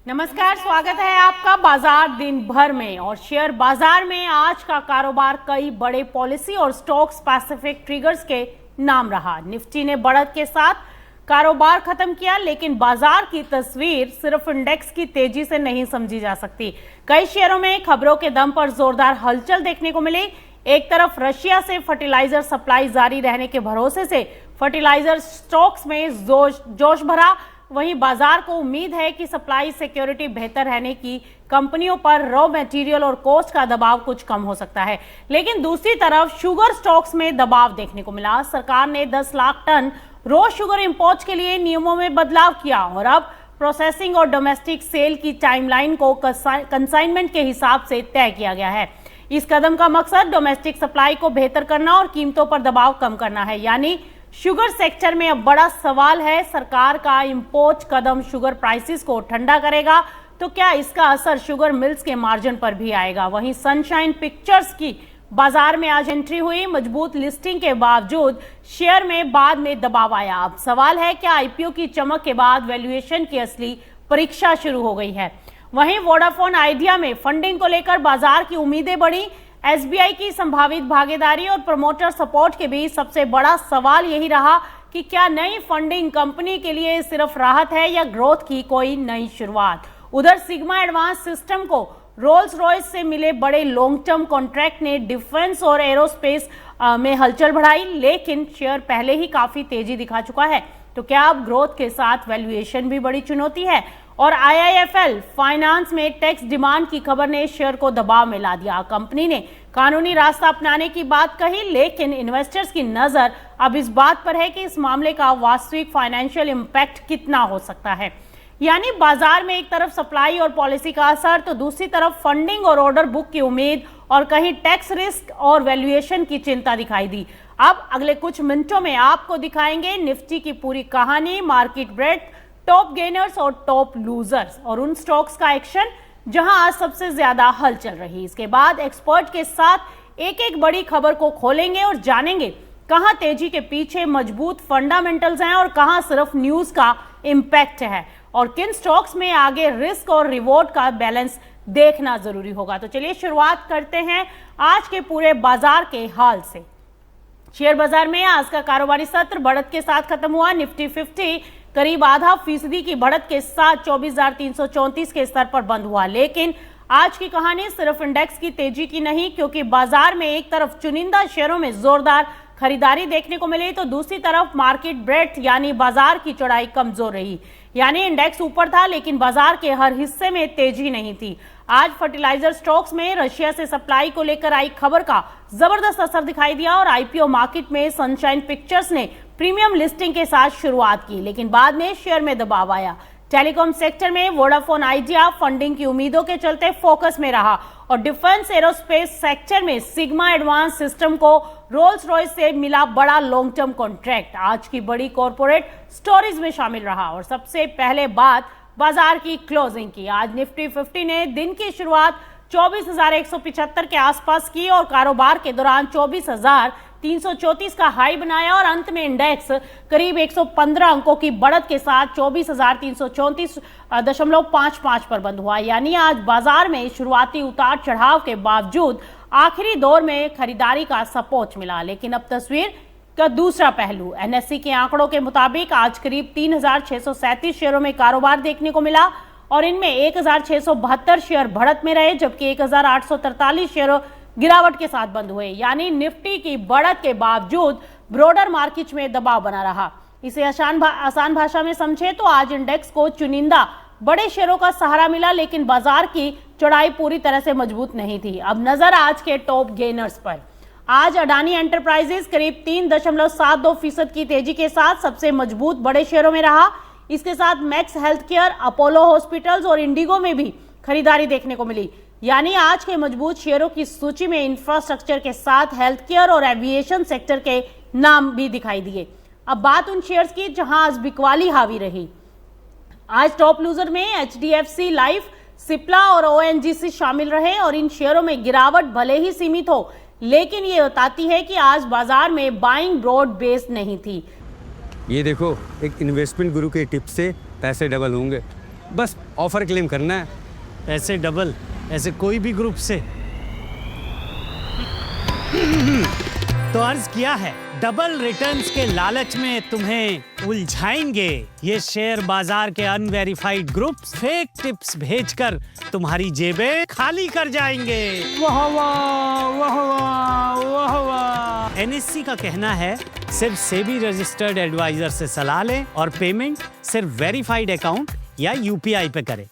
नमस्कार, स्वागत है आपका बाजार दिन भर में। और शेयर बाजार में आज का कारोबार कई बड़े पॉलिसी और स्टॉक स्पेसिफिक ट्रिगर्स के नाम रहा। निफ्टी ने बढ़त के साथ कारोबार खत्म किया, लेकिन बाजार की तस्वीर सिर्फ इंडेक्स की तेजी से नहीं समझी जा सकती। कई शेयरों में खबरों के दम पर जोरदार हलचल देखने को मिली। एक तरफ रशिया से फर्टिलाइजर सप्लाई जारी रहने के भरोसे से फर्टिलाइजर स्टॉक्स में जोश भरा, वहीं बाजार को उम्मीद है कि सप्लाई सिक्योरिटी बेहतर रहने की कंपनियों पर रॉ मटेरियल और कॉस्ट का दबाव कुछ कम हो सकता है। लेकिन दूसरी तरफ शुगर स्टॉक्स में दबाव देखने को मिला। सरकार ने 10 lakh ton raw sugar import के लिए नियमों में बदलाव किया और अब प्रोसेसिंग और डोमेस्टिक सेल की टाइमलाइन को कंसाइनमेंट के हिसाब से तय किया गया है। इस कदम का मकसद डोमेस्टिक सप्लाई को बेहतर करना और कीमतों पर दबाव कम करना है। यानी शुगर सेक्टर में अब बड़ा सवाल है, सरकार का इंपोर्ट कदम शुगर प्राइसेस को ठंडा करेगा तो क्या इसका असर शुगर मिल्स के मार्जिन पर भी आएगा। वहीं सनशाइन पिक्चर्स की बाजार में आज एंट्री हुई। मजबूत लिस्टिंग के बावजूद शेयर में बाद में दबाव आया। अब सवाल है क्या आईपीओ की चमक के बाद वैल्यूएशन की असली परीक्षा शुरू हो गई है। वहीं वोडाफोन आइडिया में फंडिंग को लेकर बाजार की उम्मीदें बढ़ी। एसबीआई की संभावित भागीदारी और प्रमोटर सपोर्ट के बीच सबसे बड़ा सवाल यही रहा कि क्या नई फंडिंग कंपनी के लिए सिर्फ राहत है या ग्रोथ की कोई नई शुरुआत। उधर सिग्मा एडवांस सिस्टम को रोल्स रॉयस से मिले बड़े लॉन्ग टर्म कॉन्ट्रैक्ट ने डिफेंस और एरोस्पेस में हलचल बढ़ाई, लेकिन शेयर पहले ही काफी तेजी दिखा चुका है। तो क्या अब ग्रोथ के साथ वैल्यूएशन भी बड़ी चुनौती है। और आईआईएफएल फाइनेंस में टैक्स डिमांड की खबर ने शेयर को दबाव में ला दिया। कंपनी ने कानूनी रास्ता अपनाने की बात कही, लेकिन इन्वेस्टर्स की नजर अब इस बात पर है कि इस मामले का वास्तविक फाइनेंशियल इंपैक्ट कितना हो सकता है। यानी बाजार में एक तरफ सप्लाई और पॉलिसी का असर, तो दूसरी तरफ फंडिंग और ऑर्डर बुक की उम्मीद और कहीं टैक्स रिस्क और वैल्यूएशन की चिंता दिखाई दी। अब अगले कुछ मिनटों में आपको दिखाएंगे निफ्टी की पूरी कहानी, मार्केट ब्रेथ, टॉप गेनर्स और टॉप लूजर्स और उन स्टॉक्स का एक्शन जहां आज सबसे ज्यादा हलचल रही। इसके बाद एक्सपर्ट के साथ एक एक बड़ी खबर को खोलेंगे और जानेंगे कहां तेजी के पीछे मजबूत फंडामेंटल्स हैं और कहां सिर्फ न्यूज का इंपैक्ट है, और किन स्टॉक्स में आगे रिस्क और रिवॉर्ड का बैलेंस देखना जरूरी होगा। तो चलिए शुरुआत करते हैं आज के पूरे बाजार के हाल से। शेयर बाजार में आज का कारोबारी सत्र बढ़त के साथ खत्म हुआ। निफ्टी 50 करीब आधा फीसदी की बढ़त के साथ 24,334 के स्तर पर बंद हुआ। लेकिन आज की कहानी सिर्फ इंडेक्स की तेजी की नहीं, क्योंकि बाजार में एक तरफ चुनिंदा शेयरों में जोरदार खरीदारी देखने को मिली, तो दूसरी तरफ मार्केट ब्रेथ यानी बाजार की चौड़ाई कमजोर रही। यानी इंडेक्स ऊपर था, लेकिन बाजार के हर हिस्से में तेजी नहीं थी। आज फर्टिलाइजर स्टॉक्स में रशिया से सप्लाई को लेकर आई खबर का जबरदस्त असर दिखाई दिया और आईपीओ मार्केट में सनशाइन पिक्चर्स ने प्रीमियम लिस्टिंग के साथ शुरुआत की, लेकिन बाद में शेयर में दबाव आया। टेलीकॉम सेक्टर में वोडाफोन आइडिया फंडिंग की उम्मीदों के चलते फोकस में रहा और डिफेंस एरोस्पेस सेक्टर में सिग्मा एडवांस सिस्टम को रोल्स रॉयस से मिला बड़ा लॉन्ग टर्म कॉन्ट्रैक्ट आज की बड़ी कॉर्पोरेट स्टोरीज में शामिल रहा। और सबसे पहले बात बाजार की क्लोजिंग की। आज निफ्टी 50 ने दिन की शुरुआत 24,175 के आसपास की और कारोबार के दौरान 24,334 का हाई बनाया और अंत में इंडेक्स करीब 115 अंकों की बढ़त के साथ 24,334.55 पर बंद हुआ। यानी आज बाजार में शुरुआती उतार चढ़ाव के बावजूद आखिरी दौर में खरीदारी का सपोर्ट मिला। लेकिन अब तस्वीर का दूसरा पहलू, एनएससी के आंकड़ों के मुताबिक आज करीब 3,637 शेयरों में कारोबार देखने को मिला और इनमें 1,672 शेयर बढ़त में रहे, जबकि 1,843 शेयर गिरावट के साथ बंद हुए। यानी निफ्टी की बढ़त के बावजूद ब्रॉडर मार्केट में दबाव बना रहा। इसे आसान भाषा में समझे तो आज इंडेक्स को चुनिंदा बड़े शेयरों का सहारा मिला, लेकिन बाजार की चौड़ाई पूरी तरह से मजबूत नहीं थी। अब नजर आज के टॉप गेनर्स पर। आज अडानी एंटरप्राइजेस करीब 3.72% की तेजी के साथ सबसे मजबूत बड़े शेयरों में रहा। इसके साथ max health care, Apollo hospitals और इंडिगो में भी खरीदारी देखने को मिली। यानी आज के मजबूत शेयरों की सूची में इंफ्रास्ट्रक्चर के साथ हेल्थ केयर और एविएशन सेक्टर के नाम भी दिखाई दिए। अब बात उन शेयर्स की जहां आज बिकवाली हावी रही। आज टॉप लूजर में एचडीएफसी लाइफ, सिप्ला और ओएनजीसी शामिल रहे और इन शेयरों में गिरावट भले ही सीमित हो, लेकिन ये बताती है कि आज बाजार में बाइंग ब्रॉड बेस नहीं थी। ये देखो, एक इन्वेस्टमेंट गुरु के टिप से पैसे डबल होंगे। बस ऑफर क्लेम करना है। पैसे डबल ऐसे कोई भी ग्रुप से तो अर्ज किया है, डबल रिटर्न्स के लालच में तुम्हें उलझाएंगे ये शेयर बाजार के अनवेरिफाइड ग्रुप्स। फेक टिप्स भेजकर तुम्हारी जेबें खाली कर जाएंगे। वाह वाह वाह वाह वाह वाह। एनएससी का कहना है सिर्फ सेबी रजिस्टर्ड एडवाइजर से सलाह लें और पेमेंट सिर्फ वेरीफाइड अकाउंट या यूपीआई पे करें।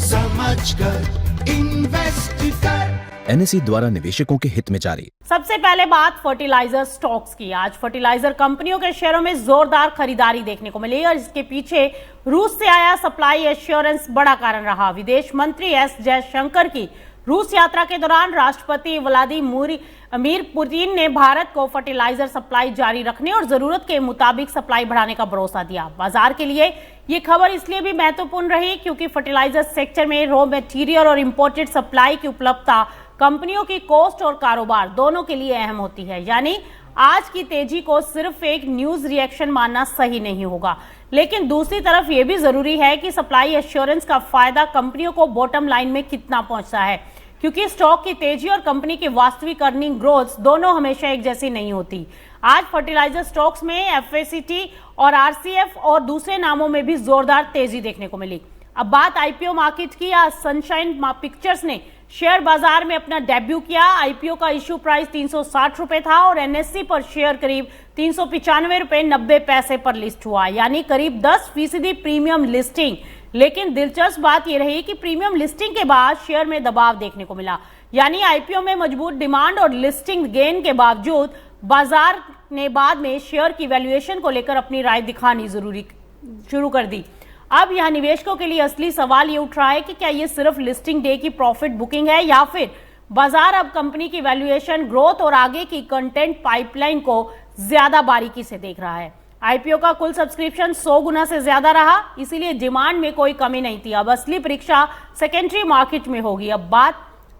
समझकर इन्वेस्ट कर। एनएसई द्वारा निवेशकों के हित में जारी। सबसे पहले बात फर्टिलाइजर स्टॉक्स की। आज फर्टिलाइजर कंपनियों के शेयरों में जोरदार खरीदारी देखने को मिली और इसके पीछे रूस से आया सप्लाई एश्योरेंस बड़ा कारण रहा। विदेश मंत्री एस जयशंकर की रूस यात्रा के दौरान राष्ट्रपति व्लादिमीर पुतिन ने भारत को फर्टिलाइजर सप्लाई जारी रखने और जरूरत के मुताबिक सप्लाई बढ़ाने का भरोसा दिया। बाजार के लिए ये खबर इसलिए भी महत्वपूर्ण रही क्योंकि फर्टिलाइजर सेक्टर में रॉ मटेरियल और इंपोर्टेड सप्लाई की उपलब्धता कंपनियों की कॉस्ट और कारोबार दोनों के लिए अहम होती है। यानी आज की तेजी को सिर्फ एक न्यूज रिएक्शन मानना सही नहीं होगा, लेकिन दूसरी तरफ यह भी जरूरी है कि सप्लाई एश्योरेंस का फायदा कंपनियों को बॉटम लाइन में कितना पहुंचता है, क्योंकि स्टॉक की तेजी और कंपनी की वास्तविक अर्निंग ग्रोथ दोनों हमेशा एक जैसी नहीं होती। आज फर्टिलाइजर स्टॉक्स में एफएसीटी और आरसीएफ और दूसरे नामों में भी जोरदार तेजी देखने को मिली। अब बात आईपीओ मार्केट की। आज सनशाइन पिक्चर्स ने शेयर बाजार में अपना डेब्यू किया। आईपीओ का इश्यू प्राइस 360 रुपए था और एनएससी पर शेयर करीब 395 रुपए 90 पैसे पर लिस्ट हुआ, यानी करीब 10% प्रीमियम लिस्टिंग। लेकिन दिलचस्प बात यह रही कि प्रीमियम लिस्टिंग के बाद शेयर में दबाव देखने को मिला, यानी आईपीओ में मजबूत डिमांड और लिस्टिंग गेन के बावजूद बाजार ने बाद में शेयर की वैल्यूएशन को लेकर अपनी राय दिखानी शुरू कर दी। अब यह निवेशकों के लिए असली सवाल ये उठ रहा है कि क्या ये सिर्फ लिस्टिंग डे की प्रॉफिट बुकिंग है या फिर बाजार अब कंपनी की वैल्यूएशन ग्रोथ और आगे की कंटेंट पाइपलाइन को ज्यादा बारीकी से देख रहा है। आईपीओ का कुल सब्सक्रिप्शन 100 गुना से ज्यादा रहा, इसीलिए डिमांड में कोई कमी नहीं थी। अब असली परीक्षा सेकेंडरी मार्केट में होगी। अब बात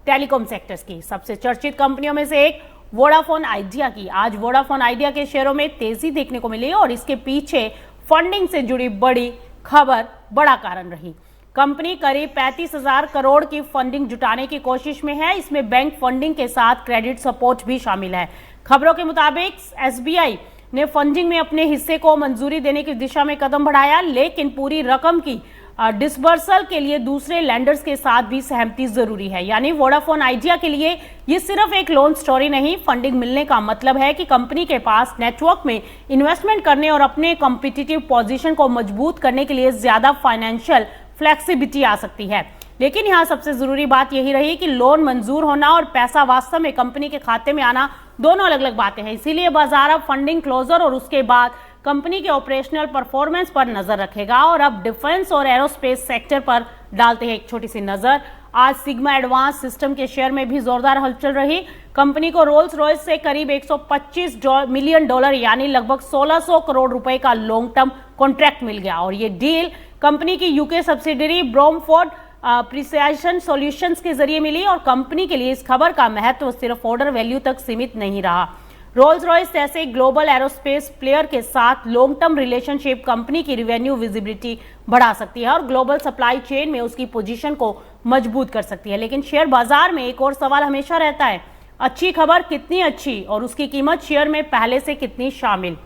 टेलीकॉम सेक्टर्स की। सबसे चर्चित कंपनियों में से एक वोडाफोन आइडिया की। आज वोडाफोन आइडिया के शेयरों में तेजी देखने को मिली और इसके पीछे फंडिंग से जुड़ी बड़ी खबर बड़ा कारण रही। कंपनी करीब 35,000 करोड़ की फंडिंग जुटाने की कोशिश में है। इसमें बैंक फंडिंग के साथ क्रेडिट सपोर्ट भी शामिल है। खबरों के मुताबिक एसबीआई ने फंडिंग में अपने हिस्से को मंजूरी देने की दिशा में कदम बढ़ाया, लेकिन पूरी रकम की डिसबर्सल के लिए दूसरे लैंडर्स के साथ भी सहमति जरूरी है। यानी वोडाफोन आइडिया के लिए ये सिर्फ एक लोन स्टोरी नहीं, फंडिंग मिलने का मतलब है कि कंपनी के पास नेटवर्क में इन्वेस्टमेंट करने और अपने कॉम्पिटिटिव पोजीशन को मजबूत करने के लिए ज्यादा फाइनेंशियल फ्लेक्सिबिलिटी आ सकती है। लेकिन यहाँ सबसे जरूरी बात यही रही कि लोन मंजूर होना और पैसा वास्तव में कंपनी के खाते में आना दोनों अलग अलग बातें हैं। इसीलिए बाजार अब फंडिंग क्लोजर और उसके बाद कंपनी के ऑपरेशनल परफॉर्मेंस पर नजर रखेगा। और अब डिफेंस और एरोस्पेस सेक्टर पर डालते हैं एक छोटी सी नजर। आज सिग्मा एडवांस सिस्टम के शेयर में भी जोरदार हलचल रही। कंपनी को रोल्स रॉयस से करीब $125 मिलियन यानी लगभग 1600 करोड़ रुपए का लॉन्ग टर्म कॉन्ट्रैक्ट मिल गया और ये डील कंपनी की यूके सब्सिडरी ब्रोमफोर्ड प्रिसाइशन सॉल्यूशंस के जरिए मिली। और कंपनी के लिए इस खबर का महत्व सिर्फ ऑर्डर वैल्यू तक सीमित नहीं रहा। रोल्स रॉयस जैसे ग्लोबल एरोस्पेस प्लेयर के साथ लॉन्ग टर्म रिलेशनशिप कंपनी की रिवेन्यू विजिबिलिटी बढ़ा सकती है और ग्लोबल सप्लाई चेन में उसकी पोजीशन को मजबूत कर सकती है। लेकिन शेयर बाजार में एक और सवाल हमेशा रहता है, अच्छी खबर कितनी अच्छी और उसकी कीमत शेयर में पहले से कितनी शामिल।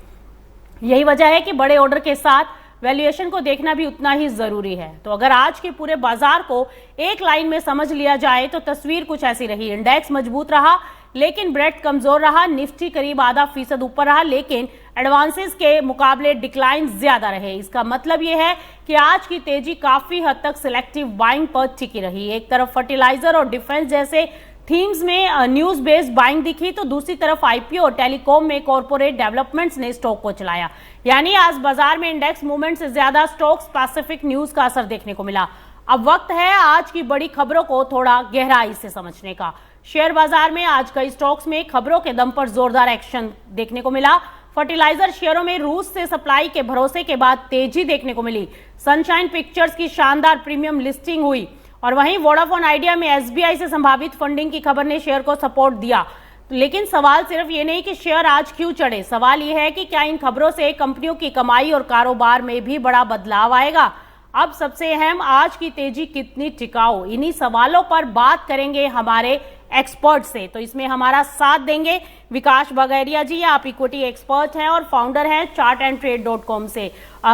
यही वजह है कि बड़े ऑर्डर के साथ वैल्यूएशन को देखना भी उतना ही जरूरी है। तो अगर आज के पूरे बाजार को एक लाइन में समझ लिया जाए तो तस्वीर कुछ ऐसी रही। इंडेक्स मजबूत रहा लेकिन ब्रेड कमजोर रहा। निफ्टी करीब 0.5% ऊपर रहा, लेकिन एडवांसेस के मुकाबले डिक्लाइन ज्यादा रहे। इसका मतलब यह है कि आज की तेजी काफी हद तक सिलेक्टिव बाइंग पर टिकी रही। एक तरफ फर्टिलाइजर और डिफेंस जैसे थीम्स में न्यूज बेस्ड बाइंग दिखी, तो दूसरी तरफ आईपीओ और टेलीकॉम में कॉर्पोरेट डेवलपमेंट्स ने स्टॉक को चलाया। यानी आज बाजार में इंडेक्स मूवमेंट से ज्यादा स्टॉक स्पेसिफिक न्यूज का असर देखने को मिला। अब वक्त है आज की बड़ी खबरों को थोड़ा गहराई से समझने का। शेयर बाजार में आज कई स्टॉक्स में खबरों के दम पर जोरदार एक्शन देखने को मिला। फर्टिलाइजर शेयरों में रूस से सप्लाई के भरोसे के बाद तेजी देखने को मिली। सनशाइन पिक्चर्स की शानदार प्रीमियम लिस्टिंग हुई और वहीं वोडाफोन आइडिया में एसबीआई से संभावित फंडिंग की खबर ने शेयर को सपोर्ट दिया। लेकिन सवाल सिर्फ ये नहीं कि शेयर आज क्यों चढ़े, सवाल ये है कि क्या इन खबरों से कंपनियों की कमाई और कारोबार में भी बड़ा बदलाव आएगा। अब सबसे अहम, आज की तेजी कितनी टिकाऊ, इन्हीं सवालों पर बात करेंगे हमारे एक्सपर्ट से। तो इसमें हमारा साथ देंगे विकास बगैरिया जी। आप इक्विटी एक्सपर्ट हैं और फाउंडर हैं chartandtrade.com से।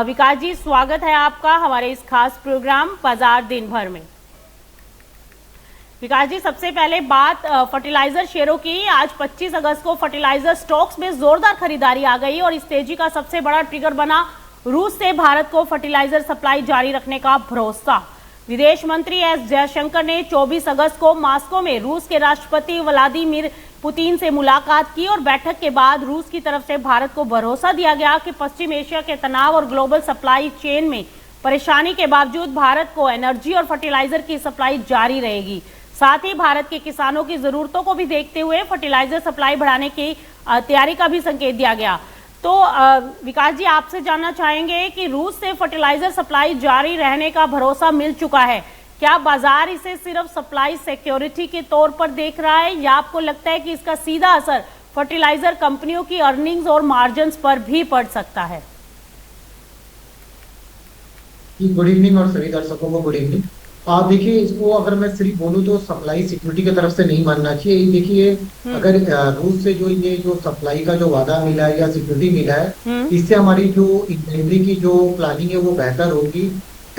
विकास जी, स्वागत है आपका हमारे इस खास प्रोग्राम बाजार दिन भर में। विकास जी, सबसे पहले बात फर्टिलाइजर शेयरों की। आज 25 अगस्त को फर्टिलाइजर स्टॉक्स में जोरदार खरीदारी आ गई और इस तेजी का सबसे बड़ा ट्रिगर बना रूस से भारत को फर्टिलाइजर सप्लाई जारी रखने का भरोसा। विदेश मंत्री एस जयशंकर ने 24 अगस्त को मॉस्को में रूस के राष्ट्रपति व्लादिमीर पुतिन से मुलाकात की और बैठक के बाद रूस की तरफ से भारत को भरोसा दिया गया कि पश्चिम एशिया के तनाव और ग्लोबल सप्लाई चेन में परेशानी के बावजूद भारत को एनर्जी और फर्टिलाइजर की सप्लाई जारी रहेगी। साथ ही भारत के किसानों की जरूरतों को भी देखते हुए फर्टिलाइजर सप्लाई बढ़ाने की तैयारी का भी संकेत दिया गया। तो विकास जी, आपसे जानना चाहेंगे कि रूस से फर्टिलाइजर सप्लाई जारी रहने का भरोसा मिल चुका है, क्या बाजार इसे सिर्फ सप्लाई सिक्योरिटी के तौर पर देख रहा है या आपको लगता है कि इसका सीधा असर फर्टिलाइजर कंपनियों की अर्निंग्स और मार्जिन्स पर भी पड़ सकता है? गुड इवनिंग और सभी दर्शकों को गुड इवनिंग। देखिए, इसको अगर मैं सिर्फ बोलूं तो सप्लाई सिक्योरिटी की तरफ से नहीं मानना चाहिए। देखिए, अगर रूस से जो ये जो सप्लाई का जो वादा मिला है या सिक्योरिटी मिला है, इससे हमारी जो इन्वेंटरी की जो प्लानिंग है वो बेहतर होगी।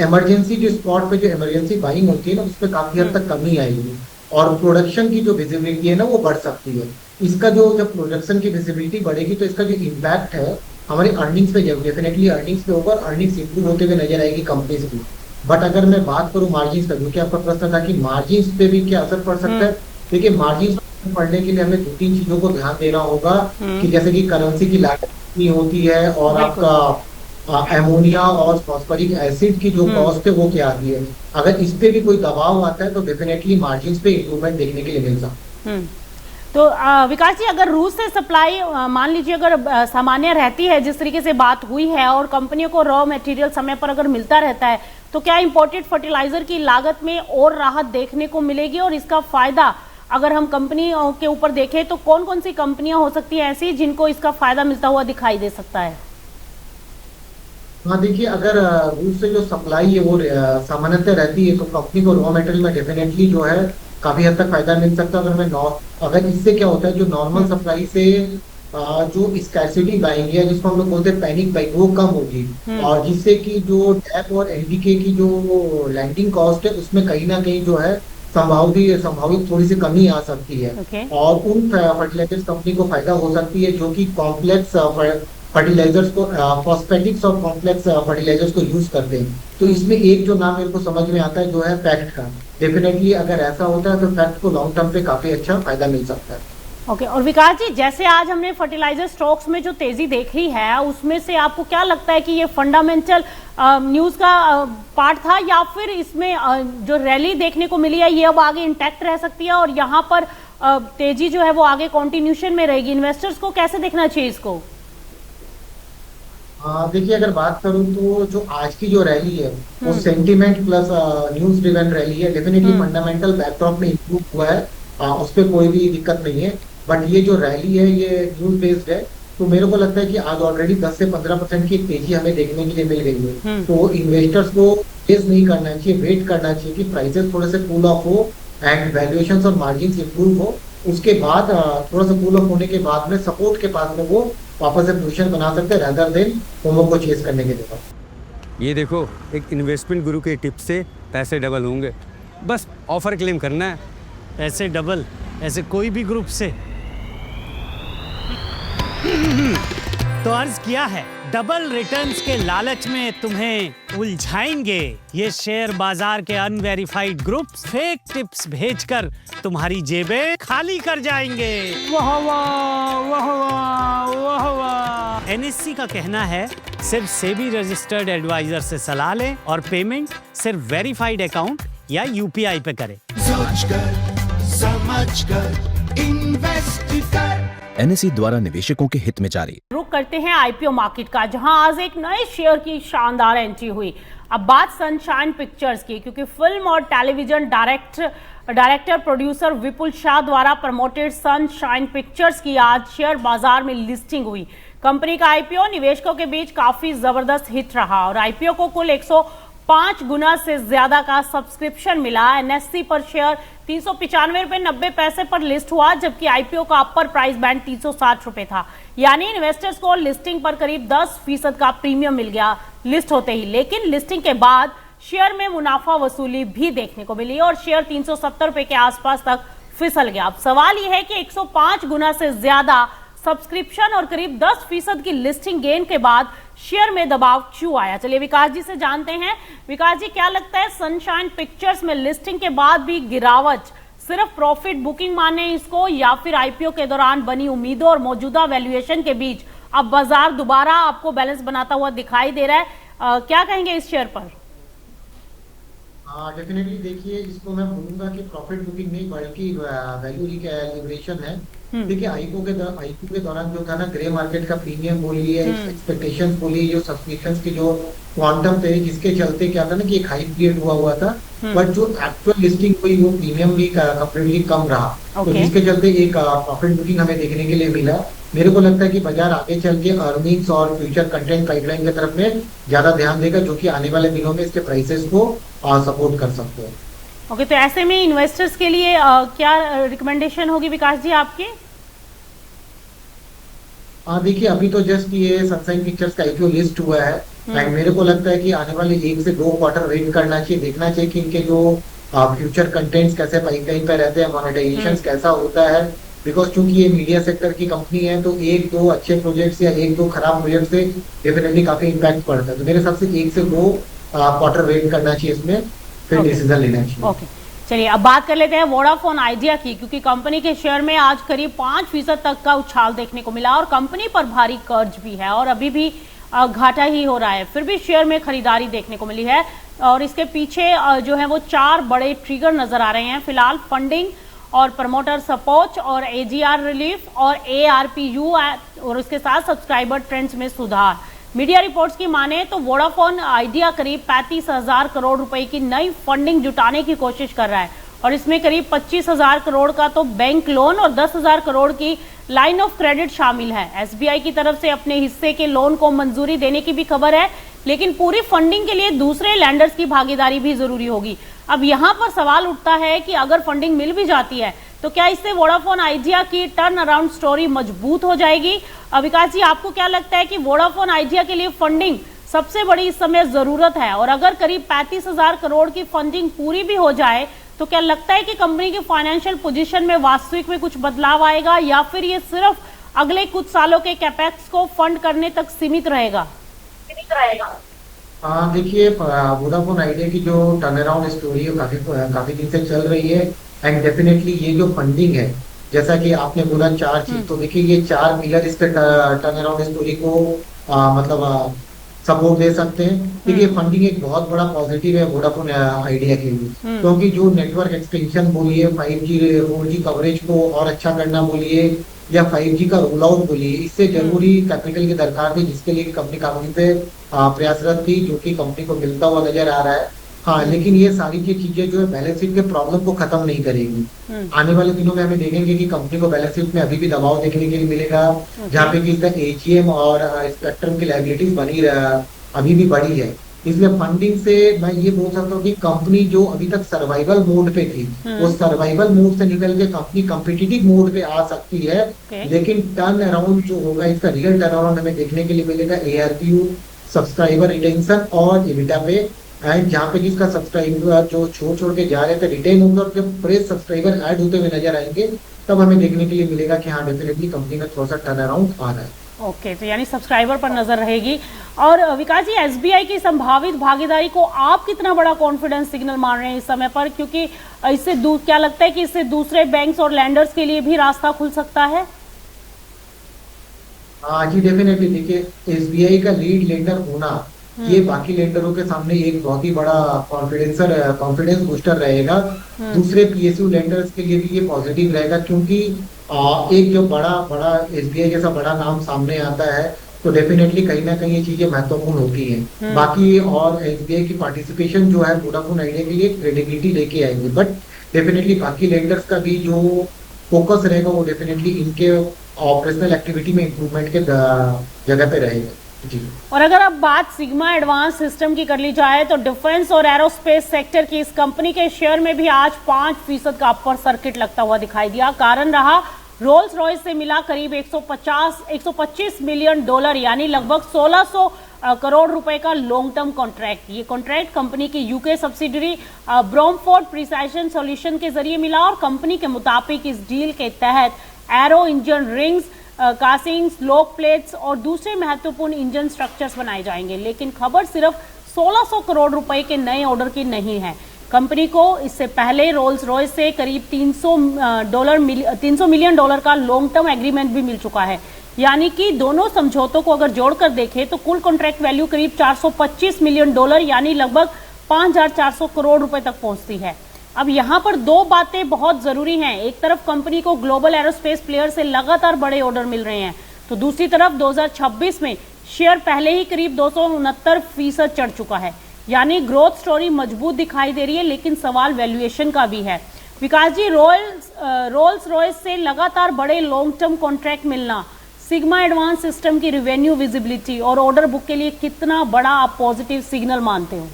इमरजेंसी जो स्पॉट पे जो इमरजेंसी बाइंग होती है ना, उस पर काफी हद तक कमी आएगी और प्रोडक्शन की जो विजिबिलिटी है ना वो बढ़ सकती है। इसका जो जब प्रोडक्शन की विजिबिलिटी बढ़ेगी तो इसका जो इम्पैक्ट है हमारी अर्निंग्स पे डेफिनेटली अर्निंग्स पे होगा और अर्निंग्स इंप्रूव होते हुए नजर आएगी कंपनीज की। बट अगर मैं बात करूं मार्जिन का, क्योंकि आपका प्रश्न था कि मार्जिन पे भी क्या असर पड़ सकता है, देखिए मार्जिन पढ़ने के लिए हमें 2-3 चीजों को ध्यान देना होगा कि जैसे कि करेंसी की लागत कितनी होती है और आपका एमोनिया और फॉस्फोरिक एसिड की जो कॉस्ट है वो क्या आती है। अगर इस पे भी कोई दबाव आता है तो डेफिनेटली मार्जिन पे इंप्रूवमेंट देखने के लिए मिल सकता है। तो विकास जी, अगर रूस से सप्लाई मान लीजिए अगर सामान्य रहती है जिस तरीके से बात हुई है और कंपनियों को रॉ मटेरियल समय पर अगर मिलता रहता है, तो क्या इंपोर्टेड फर्टिलाइजर की लागत में और राहत देखने को मिलेगी? और इसका फायदा अगर हम कंपनियों के ऊपर देखें तो कौन कौन सी कंपनियां हो सकती हैं ऐसी जिनको इसका फायदा मिलता हुआ दिखाई दे सकता है? हाँ, देखिए, अगर रूस से जो सप्लाई है वो सामान्यतः रहती है तो कंपनी को रॉ मटेरियल में डेफिनेटली जो है काफी हद तक फायदा मिल सकता है। अगर इससे क्या होता है, जो नॉर्मल सप्लाई से जो स्कैर्सिटी बाइंग है जिसको हम लोग बोलते हैं पैनिक बाइंग, वो कम होगी और जिससे कि जो डैप और एनडीके की जो लैंडिंग कॉस्ट है उसमें कहीं ना कहीं जो है संभावित थोड़ी सी कमी आ सकती है। और उन फर्टिलाइजर्स कंपनी को फायदा हो सकती है जो कि कॉम्प्लेक्स फर्टिलाइजर्स को फॉस्फेटिक्स और कॉम्प्लेक्स फर्टिलाइजर्स को यूज करते हैं। तो इसमें एक जो नाम मेरे को समझ में आता है जो है फैक्ट का। डेफिनेटली अगर ऐसा होता है तो फैक्ट को लॉन्ग टर्म पे काफी अच्छा फायदा मिल सकता है। ओके, और विकास जी, जैसे आज हमने फर्टिलाइजर स्टॉक्स में जो तेजी देखी है उसमें से आपको क्या लगता है कि ये फंडामेंटल न्यूज का पार्ट था या फिर इसमें जो रैली देखने को मिली है ये अब आगे इंटैक्ट रह सकती है और यहाँ पर तेजी जो है वो आगे कॉन्टिन्यूशन में रहेगी? इन्वेस्टर्स को कैसे देखना चाहिए इसको? देखिए, अगर बात करूं तो जो आज की जो रैली है वो sentiment plus news driven rally है। डेफिनेटली फंडामेंटल बैकड्रॉप में इंप्रूव हुआ है, उस पर कोई भी दिक्कत नहीं है। बट ये जो रैली है ये न्यूज बेस्ड है, तो मेरे को लगता है कि आज ऑलरेडी 10 से 15% की तेजी हमें देखने के लिए मिल गई है। तो इन्वेस्टर्स को फेस नहीं करना चाहिए, वेट करना चाहिए कि प्राइसेस थोड़े से कूल ऑफ हो एंड वैल्यूएशंस और मार्जिन्स इंप्रूव हो। उसके बाद थोड़ा सा कूल ऑफ होने के बाद में सपोर्ट के पास में वो वापस से पोजीशन बना सकते हैं रादर देन मोमो को चेस करने के लिए। ये देखो, एक इन्वेस्टमेंट गुरु के टिप से पैसे डबल होंगे, बस ऑफर क्लेम करना है। पैसे डबल ऐसे कोई भी ग्रुप से? तो अर्ज किया है, डबल रिटर्न्स के लालच में तुम्हें उलझाएंगे ये शेयर बाजार के अनवेरिफाइड ग्रुप्स। फेक टिप्स भेजकर तुम्हारी जेबें खाली कर जाएंगे। वाह वाह वाह वाह वाह वाह। एनएससी का कहना है सिर्फ सेबी रजिस्टर्ड एडवाइजर से सलाह लें और पेमेंट सिर्फ वेरीफाइड अकाउंट या यूपीआई पे करें। समझकर इन्वेस्ट कर। एनएसई द्वारा निवेशकों के हित में जारी। रुक करते हैं आईपीओ मार्केट का, जहां आज एक नए शेयर की शानदार एंट्री हुई। अब बात सनशाइन पिक्चर्स की, क्योंकि फिल्म और टेलीविजन डायरेक्टर प्रोड्यूसर विपुल शाह द्वारा प्रमोटेड सनशाइन पिक्चर्स की आज शेयर बाजार में लिस्टिंग हुई। कंपनी का आईपीओ निवेशकों के बीच काफी जबरदस्त हिट रहा और आईपीओ को कुल 5 गुना से ज्यादा का सब्सक्रिप्शन मिला। एनएससी पर शेयर 395 रुपए 90 पैसे पर लिस्ट हुआ, जबकि आईपीओ का अपर प्राइस बैंड 360 रुपए था। यानी इन्वेस्टर्स को लिस्टिंग पर करीब 10% का प्रीमियम मिल गया लिस्ट होते ही। लेकिन लिस्टिंग के बाद शेयर में मुनाफा वसूली भी देखने को मिली और शेयर 370 रुपए के आसपास तक फिसल गया। अब सवाल यह है कि 105 गुना से ज्यादा सब्सक्रिप्शन और करीब 10% की लिस्टिंग गेन के बाद शेयर में दबाव क्यों आया? चलिए विकास जी से जानते हैं। विकास जी, क्या लगता है सनशाइन पिक्चर्स में लिस्टिंग के बाद भी गिरावट सिर्फ प्रॉफिट बुकिंग माने इसको, या फिर आईपीओ के दौरान बनी उम्मीदों और मौजूदा वैल्यूएशन के बीच अब बाजार दोबारा आपको बैलेंस बनाता हुआ दिखाई दे रहा है? क्या कहेंगे इस शेयर पर? डेफिनेटली देखिए, इसको मैं बोलूंगा कि प्रॉफिट बुकिंग नहीं बल्कि वैल्यू रिकैलिब्रेशन है। देखिए आईपीओ के दौरान जो था ना, ग्रे मार्केट का प्रीमियम बोलिए, एक्सपेक्टेशंस बोलिए, जो सब्सक्रिप्शंस के जो क्वांटम थे, जिसके चलते क्या था ना कि एक हाई पीरियड हुआ था, बट जो एक्चुअल लिस्टिंग हुई वो प्रीमियम भी कंपेरेटिवली कम रहा। तो जिसके चलते एक प्रॉफिट बुकिंग हमें देखने के लिए मिला। मेरे को लगता है कि बाजार आगे चल के अर्निंग्स और फ्यूचर कंटेंट पाइपलाइन की तरफ में ज्यादा ध्यान देगा, जो कि आने वाले दिनों में इसके प्राइसेस को सपोर्ट कर सकते हैं। ओके, तो ऐसे में इन्वेस्टर्स के लिए क्या रिकमेंडेशन होगी विकास जी आपकी? देखिए अभी तो जस्ट ये सनशाइन पिक्चर्स का आईपीओ लिस्ट हुआ है एंड मेरे को लगता है कि आने वाले 1 से 2 क्वार्टर वेट करना चाहिए, देखना चाहिए कि इनके जो फ्यूचर कंटेंट्स कैसे पाइपलाइन पे रहते हैं, मोनेटाइजेशन कैसा होता है। बिकॉज चूंकि ये मीडिया सेक्टर की कंपनी है, तो 1-2 अच्छे प्रोजेक्ट्स या 1-2 खराब प्रोजेक्ट से डेफिनेटली काफी इम्पैक्ट पड़ता है। तो मेरे हिसाब से 1 से 2 क्वार्टर वेट करना चाहिए, इसमें फिर डिसीजन लेना चाहिए। ओके, चलिए अब बात कर लेते हैं वोडाफोन आइडिया की, क्योंकि कंपनी के शेयर में आज करीब 5% तक का उछाल देखने को मिला और कंपनी पर भारी कर्ज भी है और अभी भी घाटा ही हो रहा है, फिर भी शेयर में खरीदारी देखने को मिली है। और इसके पीछे जो है वो 4 बड़े ट्रिगर नजर आ रहे हैं फिलहाल: फंडिंग और प्रमोटर सपोर्ट और एजीआर रिलीफ और एआरपीयू और उसके साथ सब्सक्राइबर ट्रेंड्स में सुधार। मीडिया रिपोर्ट्स की माने तो वोडाफोन आइडिया करीब 35,000 करोड़ रुपए की नई फंडिंग जुटाने की कोशिश कर रहा है और इसमें करीब 25,000 करोड़ का तो बैंक लोन और 10,000 करोड़ की लाइन ऑफ क्रेडिट शामिल है। एसबीआई की तरफ से अपने हिस्से के लोन को मंजूरी देने की भी खबर है, लेकिन पूरी फंडिंग के लिए दूसरे लैंडर्स की भागीदारी भी जरूरी होगी। अब यहाँ पर सवाल उठता है कि अगर फंडिंग मिल भी जाती है तो क्या इससे वोडाफोन आइडिया की टर्न अराउंड स्टोरी मजबूत हो जाएगी? विकास जी, आपको क्या लगता है कि वोडाफोन आइडिया के लिए फंडिंग सबसे बड़ी इस समय जरूरत है, और अगर करीब 35,000 करोड़ की फंडिंग पूरी भी हो जाए तो क्या लगता है कि कंपनी की फाइनेंशियल पोजीशन में वास्तविक में कुछ बदलाव आएगा, या फिर ये सिर्फ अगले कुछ सालों के कैपेक्स को फंड करने तक सीमित रहेगा? देखिए वोडाफोन आइडिया की जो टर्न अराउंड स्टोरी है काफी दिन से चल रही है एंड डेफिनेटली ये जो फंडिंग है, जैसा कि आपने बोला 4 चीज, तो देखिए ये 4 पिलर इसके टर्न अराउंड स्टोरी को मतलब सपोर्ट दे सकते हैं। देखिए फंडिंग एक बहुत बड़ा पॉजिटिव है वोडाफोन आइडिया के लिए, क्योंकि जो नेटवर्क एक्सपेंशन बोलिए, 5G 4G कवरेज को और अच्छा करना बोलिए या 5G का रोल आउट बोलिए, इससे जरूरी कैपिटल की दरकार थी, जिसके लिए कंपनी काफी से प्रयासरत थी, जो कि कंपनी को मिलता हुआ नजर आ रहा है। हाँ, लेकिन ये सारी की चीजें जो है बैलेंस शीट के प्रॉब्लम को खत्म नहीं करेगी। आने वाले दिनों में हमें देखेंगे कि कंपनी को बैलेंस शीट में अभी भी दबाव देखने के लिए मिलेगा, जहाँ पे कि इसका एजीएम और स्पेक्ट्रम की लायबिलिटीज अभी भी बढ़ी है। इसलिए फंडिंग से मैं ये बोल सकता हूँ कि कंपनी जो अभी तक सर्वाइवल मोड पे थी, वो सर्वाइवल मोड से निकल के कंपनी कॉम्पिटिटिव मोड पे आ सकती है। लेकिन टर्न अराउंड जो होगा, इसका रियल टर्न अराउंड हमें देखने के लिए मिलेगा एआरपीयू, सब्सक्राइबर रिटेंशन और एबिटा पे, एंड जहाँ पे जिसका सब्सक्राइबर जो छोड़ के जा रहे थे रिटेन होंगे और जब फ्रेश सब्सक्राइबर ऐड होते हुए नजर आएंगे, तब हमें देखने के लिए मिलेगा कि हाँ डेफिनेटली कंपनी का थोड़ा सा टर्न अराउंड आ रहा है। ओके, तो यानी सब्सक्राइबर पर नजर रहेगी। और विकास जी, एसबीआई की संभावित भागीदारी को आप कितना बड़ा कॉन्फिडेंस सिग्नल मान रहे हैं इस समय पर, क्योंकि इससे क्या लगता है कि इससे दूसरे बैंक्स और लैंडर्स के लिए भी रास्ता खुल सकता है? हाँ जी, डेफिनेटली। देखिए एसबीआई का लीड लेंडर होना ये बाकी लेंडरों के सामने एक बहुत ही बड़ा कॉन्फिडेंस बूस्टर रहेगा। दूसरे पीएसयू लेंडर्स के लिए भी ये पॉजिटिव रहेगा, क्योंकि एक जो बड़ा एसबीआई जैसा बड़ा नाम सामने आता है, तो डेफिनेटली कहीं ना कहीं ये चीजें महत्वपूर्ण होती हैं। बाकी और एसबीआई की पार्टिसिपेशन जो है वोडाफोन आइडिया के लिए क्रेडिबिलिटी लेके आएंगे, बट डेफिनेटली बाकी लेंडर्स का भी जो फोकस रहेगा वो डेफिनेटली इनके ऑपरेशनल एक्टिविटी में इम्प्रूवमेंट के जगह पे रहेगा। जी। और अगर अब बात सिग्मा एडवांस सिस्टम की कर ली जाए तो डिफेंस और एरोस्पेस सेक्टर की इस कंपनी के शेयर में भी आज 5% का अपर सर्किट लगता हुआ दिखाई दिया। कारण रहा रोल्स रॉयस से मिला करीब 125 मिलियन डॉलर यानी लगभग 1600 करोड़ रुपए का लॉन्ग टर्म कॉन्ट्रैक्ट। ये कॉन्ट्रैक्ट कंपनी की यूके सब्सिडरी ब्रॉमफोर्ड प्रिसाइजन सॉल्यूशन के जरिए मिला और कंपनी के मुताबिक इस डील के तहत aero engine rings, casings, lock plates और दूसरे महत्वपूर्ण इंजन स्ट्रक्चर्स बनाए जाएंगे। लेकिन खबर सिर्फ 1600 करोड़ रुपए के नए ऑर्डर की नहीं है। कंपनी को इससे पहले रोल्स रॉयस से करीब 300 मिलियन डॉलर का लॉन्ग टर्म एग्रीमेंट भी मिल चुका है। यानी कि दोनों समझौतों को अगर जोड़कर देखें तो कुल कॉन्ट्रैक्ट वैल्यू करीब 425 मिलियन डॉलर यानी लगभग 5400 करोड़ रुपए तक पहुंचती है। अब यहां पर दो बातें बहुत जरूरी हैं। एक तरफ कंपनी को ग्लोबल एरोस्पेस प्लेयर से लगातार बड़े ऑर्डर मिल रहे हैं, तो दूसरी तरफ 2026 में शेयर पहले ही करीब 269% चढ़ चुका है। यानी ग्रोथ स्टोरी मजबूत दिखाई दे रही है, लेकिन सवाल वैल्यूएशन का भी है। विकास जी, रोल्स रॉयस से लगातार बड़े लॉन्ग टर्म कॉन्ट्रैक्ट मिलना सिग्मा एडवांस सिस्टम की रिवेन्यू विजिबिलिटी और ऑर्डर बुक के लिए कितना बड़ा आप पॉजिटिव सिग्नल मानते हो?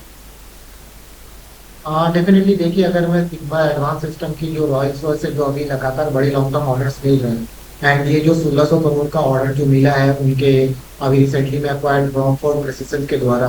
डेफिनेटली देखिए, अगर मैं सिग्मा एडवांस सिस्टम की जो रॉयल्स रॉयस से जो अभी लगातार बड़े लॉन्ग टर्म ऑर्डर्स मिल रहे हैं एंड ये जो 1600 करोड़ का ऑर्डर जो मिला है उनके अभी रिसेंटली में एक्वायर्ड ब्रॉमफोर्ड प्रिसिजन के द्वारा,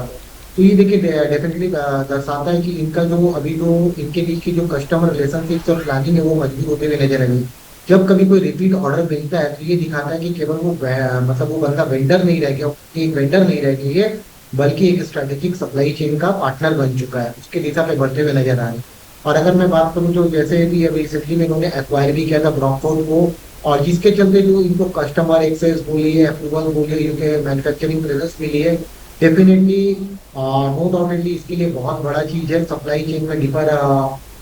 तो ये देखिए डेफिनेटली दर्शाता है कि इनका जो अभी जो इनके बीच की जो कस्टमर रिलेशनशिप और प्लानिंग है वो मजबूत होते हुए नजर आएगी। जब कभी कोई रिपीट ऑर्डर मिलता है तो ये दिखाता है कि केवल वो मतलब वो बंदा वेंडर नहीं रह गया, एक वेंडर नहीं रह गई है, बल्कि एक स्ट्रेटेजिक सप्लाई चेन का पार्टनर बन चुका है, उसके दिशा पे बढ़ते हुए नजर आ रहे हैं। और अगर मैं बात करूं तो जैसे भी अभी रिसेंटली में इन्होंने एक्वायर भी किया था ब्रॉमफोर्ड को, और जिसके चलते जो इनको कस्टमर एक्सेस बोलिए, अप्रूवल बोलिए, इनके मैन्युफैक्चरिंग प्रेजेंस मिली है, डेफिनेटली नो डाउटली इसके लिए बहुत बड़ा चीज है। सप्लाई चेन में डीपर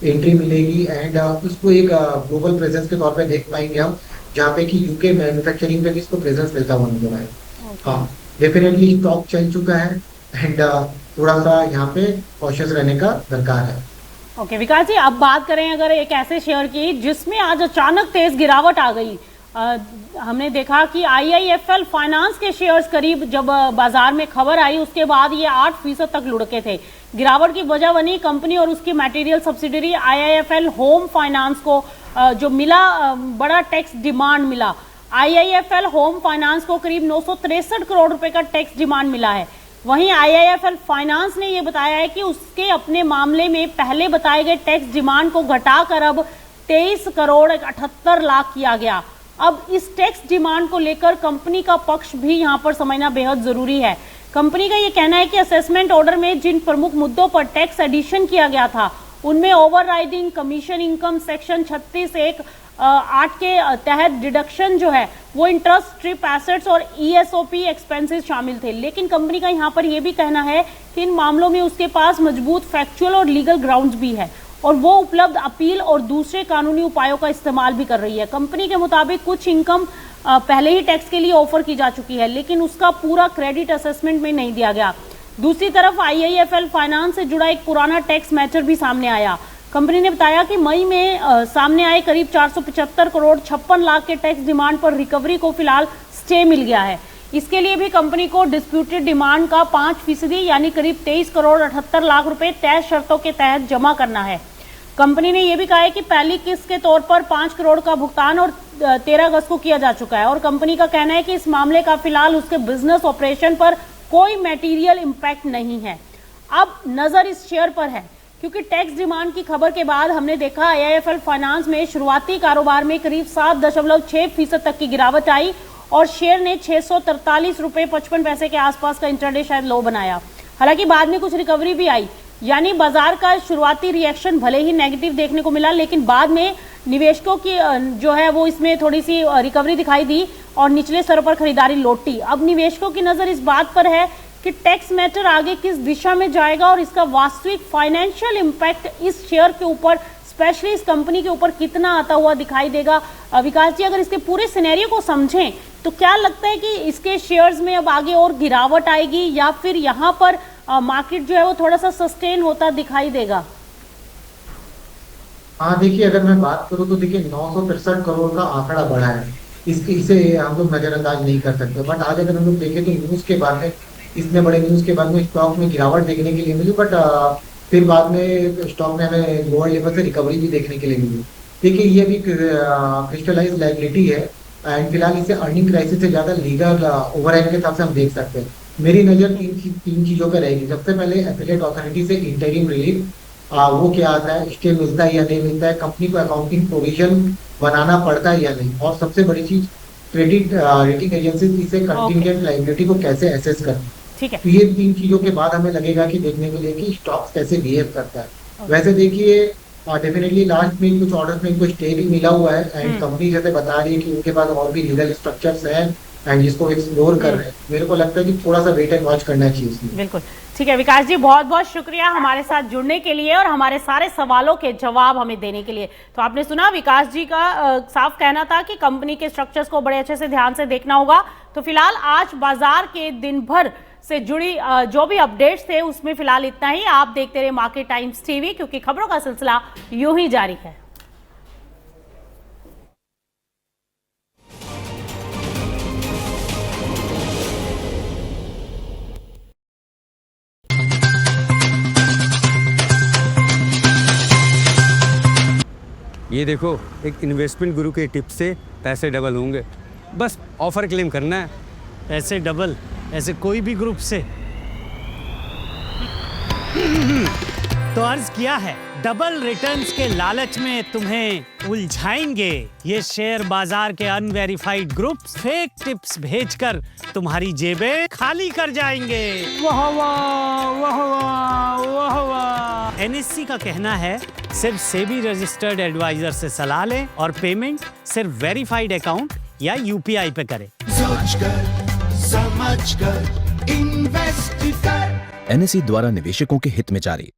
एंट्री मिलेगी एंड उसको एक ग्लोबल प्रेजेंस के तौर पे देख पाएंगे हम, जहाँ पे कि यूके मैन्युफैक्चरिंग पे भी इसको प्रेजेंस मिलता हुआ नजर आएगा। हाँ, डेफिनेटली स्टॉक चल चुका है एंड थोड़ा सा यहाँ पे कॉशियस रहने का दरकार है। ओके विकास जी, अब बात करें अगर एक ऐसे शेयर की जिसमें आज अचानक तेज गिरावट आ गई। हमने देखा कि IIFL फाइनेंस के शेयर्स करीब जब बाजार में खबर आई उसके बाद ये 8% तक लुढ़के थे। गिरावट की वजह बनी कंपनी और उसकी material subsidiary IIFL home finance को जो मिला बड़ा टैक्स डिमांड मिला। IIFL होम फाइनेंस को करीब 963 करोड़ रुपए का टैक्स डिमांड मिला है। वहीं IIFL फाइनेंस ने यह बताया है कि उसके अपने मामले में पहले बताए गए टैक्स डिमांड को घटाकर अब 23 करोड़ 78 लाख किया गया। अब इस टैक्स डिमांड को लेकर कंपनी का पक्ष भी यहां पर समझना बेहद जरूरी है। कंपनी का यह कहना है कि असेसमेंट ऑर्डर में जिन प्रमुख मुद्दों पर टैक्स एडिशन किया गया था उनमें ओवरराइडिंग कमीशन इनकम सेक्शन 36(1)(8) के तहत डिडक्शन जो है वो इंटरेस्ट, स्ट्रिप एसेट्स और ESOP एक्सपेंसेस शामिल थे। लेकिन कंपनी का यहां पर यह भी कहना है कि इन मामलों में उसके पास मजबूत फैक्चुअल और लीगल ग्राउंड्स भी है और वो उपलब्ध अपील और दूसरे कानूनी उपायों का इस्तेमाल भी कर रही है। कंपनी के मुताबिक कुछ इनकम पहले ही टैक्स के लिए ऑफर की जा चुकी है, लेकिन उसका पूरा क्रेडिट असेसमेंट में नहीं दिया गया। दूसरी तरफ IIFL फाइनेंस से जुड़ा एक पुराना टैक्स मैटर भी सामने आया। कंपनी ने बताया कि मई में सामने आए करीब 475 करोड़ 56 लाख के टैक्स डिमांड पर रिकवरी को फिलहाल स्टे मिल गया है। इसके लिए भी कंपनी को डिस्प्यूटेड डिमांड का 5% यानी करीब 23 करोड़ 78 लाख रुपए तय शर्तों के तहत जमा करना है। कंपनी ने यह भी कहा है कि पहली किस्त के तौर पर 5 करोड़ का भुगतान और 13 अगस्त को किया जा चुका है और कंपनी का कहना है कि इस मामले का फिलहाल उसके बिजनेस ऑपरेशन पर कोई मटेरियल इंपैक्ट नहीं है। अब नजर इस शेयर पर है क्योंकि टैक्स डिमांड की खबर के बाद हमने देखा IIFL फाइनेंस में शुरुआती कारोबार में करीब 7.6% तक की गिरावट आई और शेयर ने 643 रुपए 55 पैसे के आसपास का इंट्राडे शायद लो बनाया। हालांकि बाद में कुछ रिकवरी भी आई, यानी बाजार का शुरुआती रिएक्शन भले ही नेगेटिव देखने को मिला, लेकिन बाद में निवेशकों की जो है वो इसमें थोड़ी सी रिकवरी दिखाई दी और निचले स्तरों पर खरीदारी लौटी। अब निवेशकों की नजर इस बात पर है कि टैक्स मैटर आगे किस दिशा में जाएगा और इसका वास्तविक फाइनेंशियल इंपैक्ट इस शेयर के ऊपर, स्पेशली इस कंपनी के ऊपर कितना आता हुआ दिखाई देगा। विकास जी, अगर इसके पूरे सिनेरियो को समझें तो क्या लगता है कि इसके शेयर्स में अब आगे और गिरावट आएगी या फिर यहाँ पर मार्केट जो है वो थोड़ा सा सस्टेन होता दिखाई देगा? हाँ देखिए, अगर मैं बात करूँ तो देखिए 963 करोड़ का आंकड़ा बढ़ा है इसे हम लोग नजरअंदाज नहीं कर सकते। बट आज अगर हम लोग देखें तो न्यूज के बाद में, इतने बड़े न्यूज के बाद में स्टॉक में गिरावट देखने के लिए मिली, बट फिर बाद में स्टॉक में हमें लोअर लेवल से रिकवरी भी देखने के लिए मिली। देखिए ये भी क्रिस्टलाइज लायबिलिटी है एंड फिलहाल इसे अर्निंग क्राइसिस से ज्यादा लीगल ओवरहाइंग के हिसाब से हम देख सकते हैं। मेरी नजर तीन चीजों पर रहेगी। सबसे पहले एफिलिएट अथॉरिटी से इंटरिम रिलीफ, वो क्या आता है, स्टे मिलता है या नहीं मिलता है, कंपनी को अकाउंटिंग प्रोविजन बनाना पड़ता है या नहीं, और सबसे बड़ी चीज क्रेडिट रेटिंग एजेंसी इसे कंटिंजेंट लायबिलिटी को कैसे एसेस करती है। ठीक है। तो ये तीन चीजों के बाद हमें लगेगा कि देखने के लिए कि स्टॉक्स कैसे बिहेव करता है। वैसे देखिए डेफिनेटली लास्ट में कुछ ऑर्डर्स में कुछ स्टे भी मिला हुआ है एंड कंपनी जैसे बता रही है कि उनके पास और भी लीगल स्ट्रक्चर्स हैं एंड जिसको एक्सप्लोर कर रहे हैं। मेरे को लगता है कि थोड़ा सा वेट एंड वॉच करना चाहिए इसमें। बिल्कुल ठीक है विकास जी, बहुत बहुत शुक्रिया हमारे साथ जुड़ने के लिए और हमारे सारे सवालों के जवाब हमें देने के लिए। तो आपने सुना विकास जी का साफ कहना था कि कंपनी के स्ट्रक्चर्स को बड़े अच्छे से ध्यान से देखना होगा। तो फिलहाल आज बाजार के दिन भर से जुड़ी जो भी अपडेट्स थे उसमें फिलहाल इतना ही। आप देखते रहे मार्केट टाइम्स टीवी, क्योंकि खबरों का सिलसिला यूं ही जारी है। ये देखो, एक इन्वेस्टमेंट गुरु के टिप से पैसे डबल होंगे। बस ऑफर क्लेम करना है। पैसे डबल ऐसे कोई भी ग्रुप से? तो अर्ज किया है, डबल रिटर्न्स के लालच में तुम्हें उलझाएंगे ये शेयर बाजार के अनवेरिफाइड ग्रुप्स। फेक टिप्स भेजकर तुम्हारी जेबें खाली कर जाएंगे। वाह वाह वाह वाह वाह वाह। एनएससी का कहना है सिर्फ सेबी रजिस्टर्ड एडवाइजर से सलाह लें और पेमेंट सिर्फ वेरीफाइड अकाउंट या यूपीआई पे करें। सोचकर समझकर इन्वेस्ट कर। एनएसई द्वारा निवेशकों के हित में जारी।